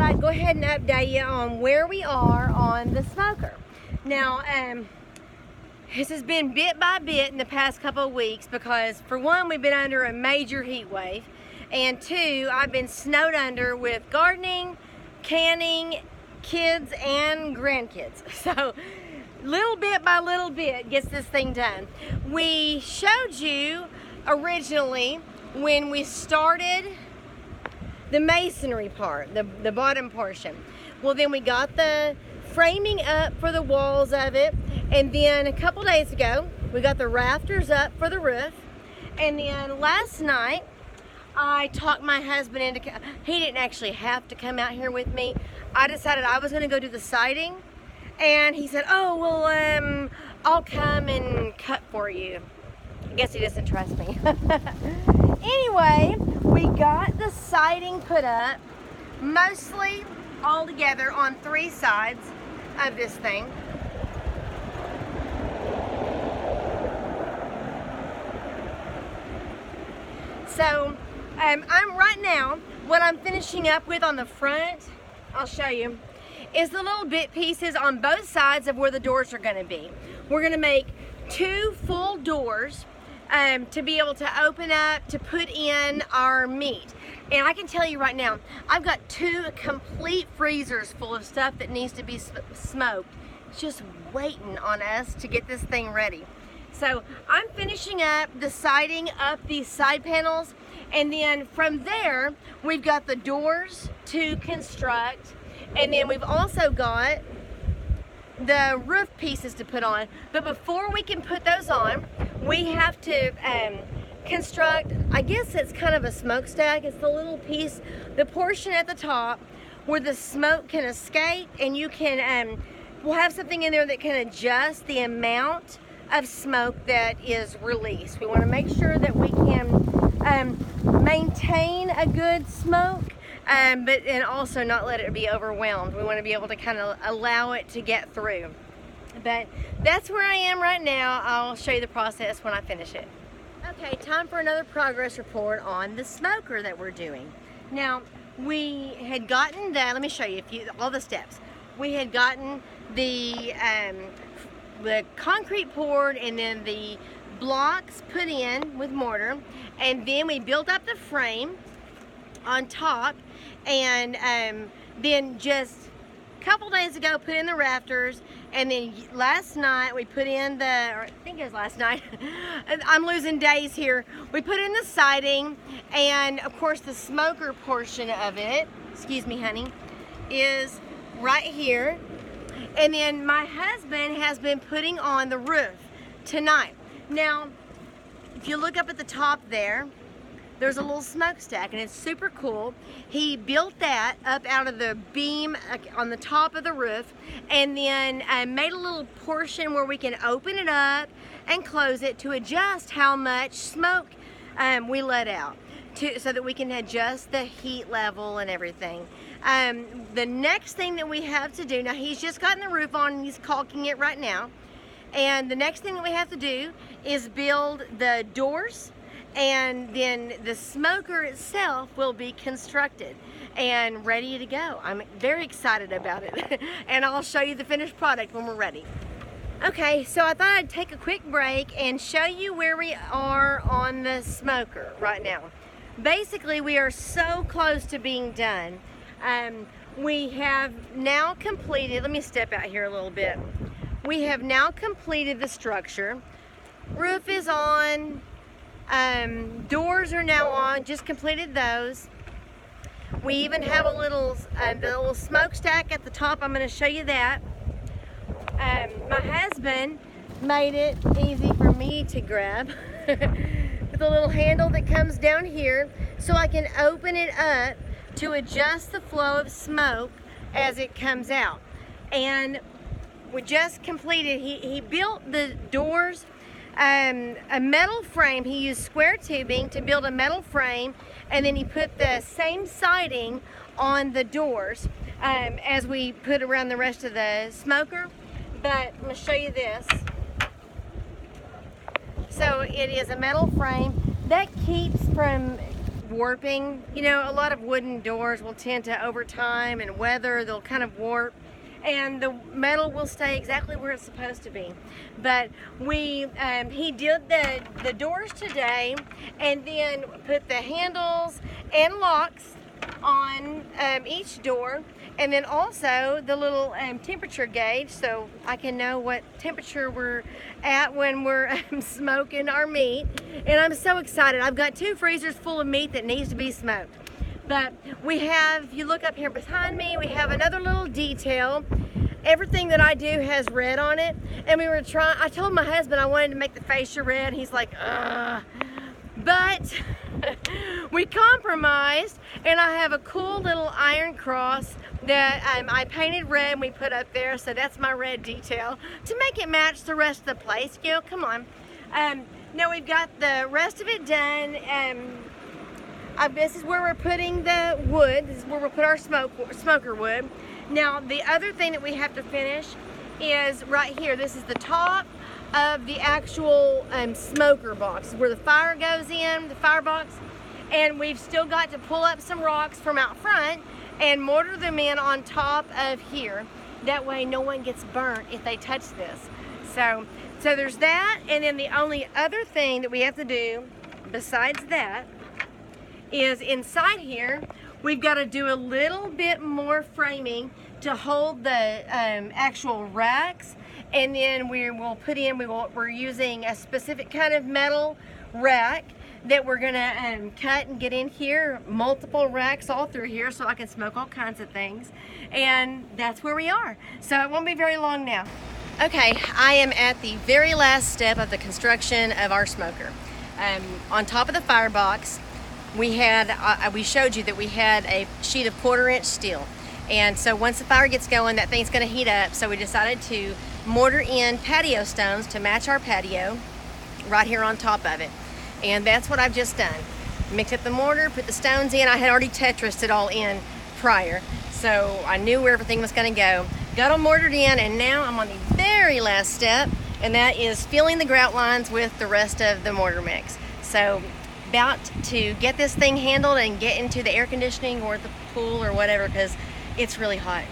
thought I'd go ahead and update you on where we are on the smoker. Now, this has been bit by bit in the past couple of weeks because, for one, we've been under a major heat wave, and two, I've been snowed under with gardening, canning, kids, and grandkids. So, little bit by little bit gets this thing done. We showed you originally when we started the masonry part, the bottom portion. Well, then we got the framing up for the walls of it, and then a couple days ago we got the rafters up for the roof, and then last night I talked my husband into, he didn't actually have to come out here with me. I decided I was going to go do the siding, and he said, oh well, I'll come and cut for you. I guess he doesn't trust me. Anyway, we got the siding put up, mostly all together on 3 sides of this thing. So, I'm right now, what I'm finishing up with on the front, I'll show you, is the little bit pieces on both sides of where the doors are going to be. We're going to make 2 full doors to be able to open up to put in our meat. And I can tell you right now, I've got 2 complete freezers full of stuff that needs to be smoked, just waiting on us to get this thing ready. So I'm finishing up the siding up these side panels, and then from there we've got the doors to construct, and then we've also got the roof pieces to put on. But before we can put those on, we have to construct, I guess it's kind of a smokestack. It's the little piece, the portion at the top where the smoke can escape, and you can, we'll have something in there that can adjust the amount of smoke that is released. We want to make sure that we can maintain a good smoke, and also not let it be overwhelmed. We want to be able to kind of allow it to get through. But that's where I am right now. I'll show you the process when I finish it. Okay, time for another progress report on the smoker that we're doing. Now, we had gotten that, let me show you all the steps. We had gotten the concrete poured, and then the blocks put in with mortar, and then we built up the frame on top, and then just a couple days ago put in the rafters, and then last night we put in or I think it was last night, I'm losing days here, we put in the siding, and of course the smoker portion of it, excuse me honey, is right here. And then my husband has been putting on the roof tonight. Now, if you look up at the top there's a little smokestack, and it's super cool. He built that up out of the beam on the top of the roof, and then made a little portion where we can open it up and close it to adjust how much smoke we let out, so that we can adjust the heat level and everything. The next thing that we have to do, now he's just gotten the roof on and he's caulking it right now, and the next thing that we have to do is build the doors, and then the smoker itself will be constructed and ready to go. I'm very excited about it and I'll show you the finished product when we're ready. Okay, so I thought I'd take a quick break and show you where we are on the smoker right now. Basically, we are so close to being done. We have now completed, let me step out here a little bit. We have now completed the structure. Roof is on, doors are now on, just completed those. We even have a little, the little smokestack at the top. I'm going to show you that. My husband made it easy for me to grab with a little handle that comes down here, so I can open it up to adjust the flow of smoke as it comes out. And we just completed, he built the doors, a metal frame. He used square tubing to build a metal frame, and then he put the same siding on the doors as we put around the rest of the smoker. But I'm going to show you this. So it is a metal frame that keeps from warping. You know, a lot of wooden doors will tend to, over time and weather, they'll kind of warp, and the metal will stay exactly where it's supposed to be. But he did the doors today, and then put the handles and locks on each door, and then also the little temperature gauge, so I can know what temperature we're at when we're smoking our meat. And I'm so excited. I've got 2 freezers full of meat that needs to be smoked. But we have, if you look up here behind me, we have another little detail. Everything that I do has red on it, and I told my husband I wanted to make the fascia red. He's like, ugh. But we compromised, and I have a cool little iron cross that I painted red and we put up there, so that's my red detail to make it match the rest of the place. You know, come on. Now we've got the rest of it done. This is where we're putting the wood. This is where we'll put our smoker wood. Now the other thing that we have to finish is right here. This is the top of the actual smoker box, where the fire goes in, the firebox, and we've still got to pull up some rocks from out front and mortar them in on top of here. That way no one gets burnt if they touch this. So there's that, and then the only other thing that we have to do besides that is inside here we've got to do a little bit more framing to hold the actual racks. And then we're using a specific kind of metal rack that we're gonna cut and get in here, multiple racks all through here, so I can smoke all kinds of things. And that's where we are. So it won't be very long now. Okay, I am at the very last step of the construction of our smoker. On top of the firebox, we showed you that we had a sheet of 1/4-inch steel. And so once the fire gets going, that thing's gonna heat up, so we decided to mortar in patio stones to match our patio right here on top of it. And that's what I've just done. Mixed up the mortar, put the stones in. I had already Tetrised it all in prior, so I knew where everything was gonna go. Got them mortared in, and now I'm on the very last step, and that is filling the grout lines with the rest of the mortar mix. So about to get this thing handled and get into the air conditioning or the pool or whatever, because it's really hot.